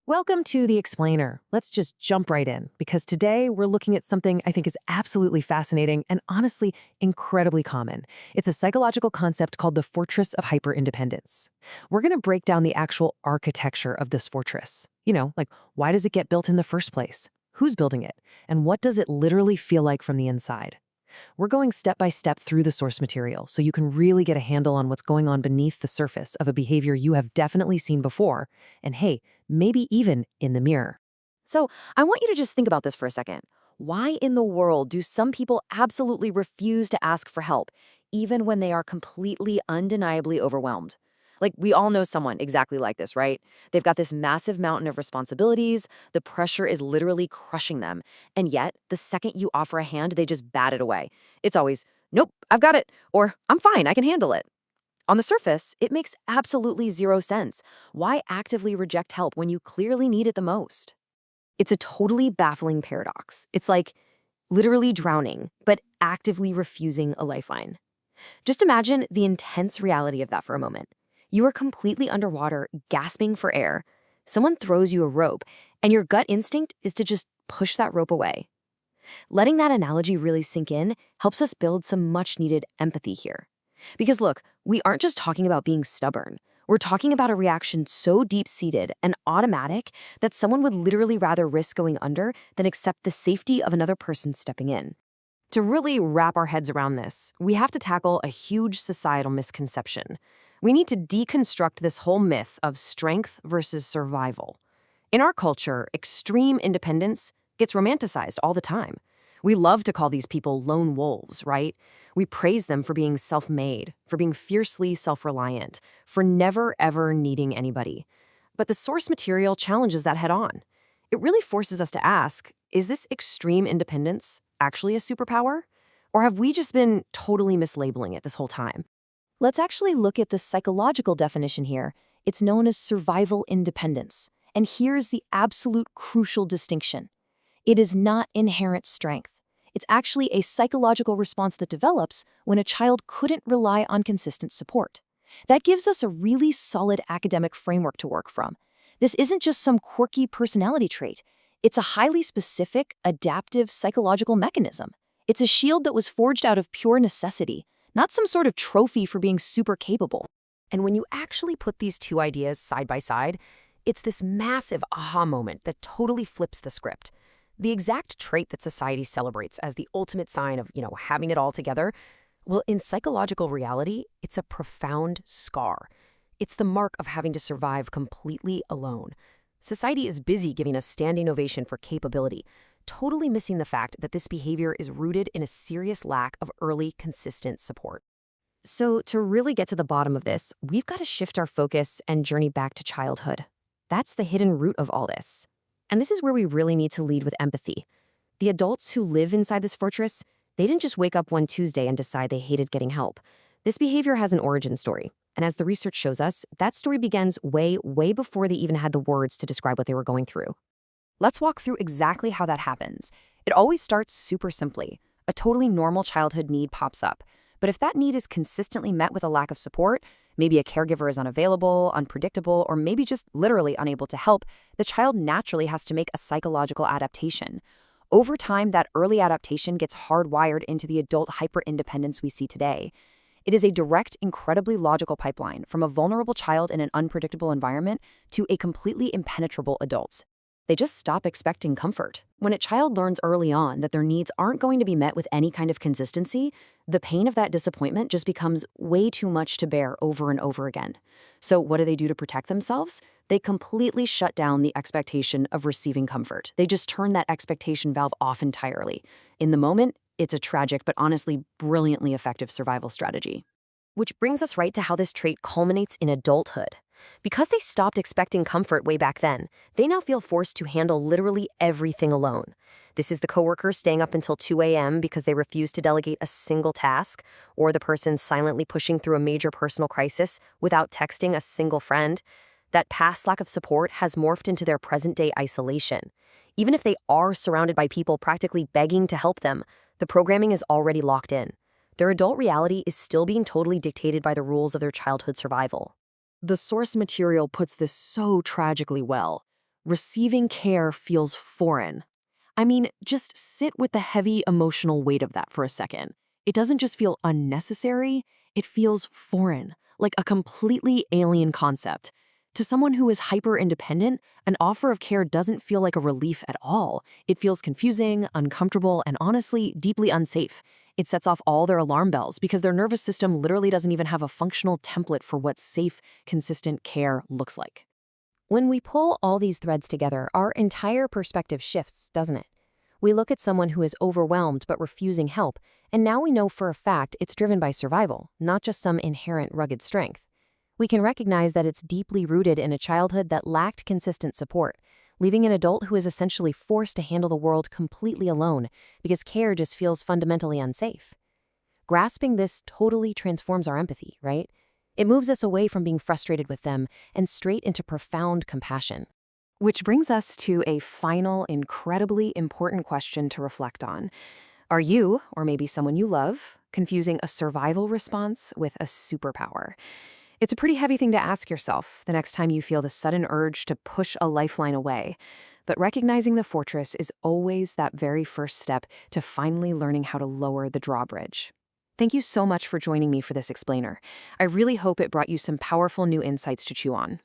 Welcome to The Explainer. Let's just jump right in, because today we're looking at something I think is absolutely fascinating and honestly incredibly common. It's a psychological concept called the fortress of hyperindependence. We're going to break down the actual architecture of this fortress. Like why does it get built in the first place? Who's building it? And what does it literally feel like from the inside? We're going step by step through the source material so you can really get a handle on what's going on beneath the surface of a behavior you have definitely seen before, and hey, maybe even in the mirror. So I want you to just think about this for a second. Why in the world do some people absolutely refuse to ask for help, even when they are completely undeniably overwhelmed? Like, we all know someone exactly like this, right? They've got this massive mountain of responsibilities, the pressure is literally crushing them, and yet, the second you offer a hand, they just bat it away. It's always, nope, I've got it, or I'm fine, I can handle it. On the surface, it makes absolutely zero sense. Why actively reject help when you clearly need it the most? It's a totally baffling paradox. It's like literally drowning, but actively refusing a lifeline. Just imagine the intense reality of that for a moment. You are completely underwater, gasping for air. Someone throws you a rope, and your gut instinct is to just push that rope away. Letting that analogy really sink in helps us build some much-needed empathy here. Because look, we aren't just talking about being stubborn. We're talking about a reaction so deep-seated and automatic that someone would literally rather risk going under than accept the safety of another person stepping in. To really wrap our heads around this, we have to tackle a huge societal misconception. We need to deconstruct this whole myth of strength versus survival. In our culture, extreme independence gets romanticized all the time. We love to call these people lone wolves, right? We praise them for being self-made, for being fiercely self-reliant, for never ever needing anybody. But the source material challenges that head on. It really forces us to ask, is this extreme independence actually a superpower? Or have we just been totally mislabeling it this whole time? Let's actually look at the psychological definition here. It's known as survival independence. And here's the absolute crucial distinction. It is not inherent strength. It's actually a psychological response that develops when a child couldn't rely on consistent support. That gives us a really solid academic framework to work from. This isn't just some quirky personality trait. It's a highly specific, adaptive psychological mechanism. It's a shield that was forged out of pure necessity, not some sort of trophy for being super capable. And when you actually put these two ideas side by side, it's this massive aha moment that totally flips the script. The exact trait that society celebrates as the ultimate sign of, having it all together, well, in psychological reality, it's a profound scar. It's the mark of having to survive completely alone. Society is busy giving us standing ovation for capability, totally missing the fact that this behavior is rooted in a serious lack of early, consistent support. So to really get to the bottom of this, we've got to shift our focus and journey back to childhood. That's the hidden root of all this. And this is where we really need to lead with empathy. The adults who live inside this fortress, they didn't just wake up one Tuesday and decide they hated getting help. This behavior has an origin story. And as the research shows us, that story begins way, way before they even had the words to describe what they were going through. Let's walk through exactly how that happens. It always starts super simply. A totally normal childhood need pops up. But if that need is consistently met with a lack of support, maybe a caregiver is unavailable, unpredictable, or maybe just literally unable to help, the child naturally has to make a psychological adaptation. Over time, that early adaptation gets hardwired into the adult hyper-independence we see today. It is a direct, incredibly logical pipeline from a vulnerable child in an unpredictable environment to a completely impenetrable adult. They just stop expecting comfort. When a child learns early on that their needs aren't going to be met with any kind of consistency, the pain of that disappointment just becomes way too much to bear over and over again. So what do they do to protect themselves? They completely shut down the expectation of receiving comfort. They just turn that expectation valve off entirely. In the moment, it's a tragic but honestly brilliantly effective survival strategy. Which brings us right to how this trait culminates in adulthood. Because they stopped expecting comfort way back then, they now feel forced to handle literally everything alone. This is the coworker staying up until 2 a.m. because they refuse to delegate a single task, or the person silently pushing through a major personal crisis without texting a single friend. That past lack of support has morphed into their present-day isolation. Even if they are surrounded by people practically begging to help them, the programming is already locked in. Their adult reality is still being totally dictated by the rules of their childhood survival. The source material puts this so tragically well. Receiving care feels foreign. I mean, just sit with the heavy emotional weight of that for a second. It doesn't just feel unnecessary, it feels foreign, like a completely alien concept. To someone who is hyper-independent, an offer of care doesn't feel like a relief at all. It feels confusing, uncomfortable, and honestly, deeply unsafe. It sets off all their alarm bells because their nervous system literally doesn't even have a functional template for what safe, consistent care looks like. When we pull all these threads together, our entire perspective shifts, doesn't it? We look at someone who is overwhelmed but refusing help, and now we know for a fact it's driven by survival, not just some inherent rugged strength. We can recognize that it's deeply rooted in a childhood that lacked consistent support, leaving an adult who is essentially forced to handle the world completely alone because care just feels fundamentally unsafe. Grasping this totally transforms our empathy, right? It moves us away from being frustrated with them and straight into profound compassion. Which brings us to a final, incredibly important question to reflect on. Are you, or maybe someone you love, confusing a survival response with a superpower? It's a pretty heavy thing to ask yourself the next time you feel the sudden urge to push a lifeline away. But recognizing the fortress is always that very first step to finally learning how to lower the drawbridge. Thank you so much for joining me for this explainer. I really hope it brought you some powerful new insights to chew on.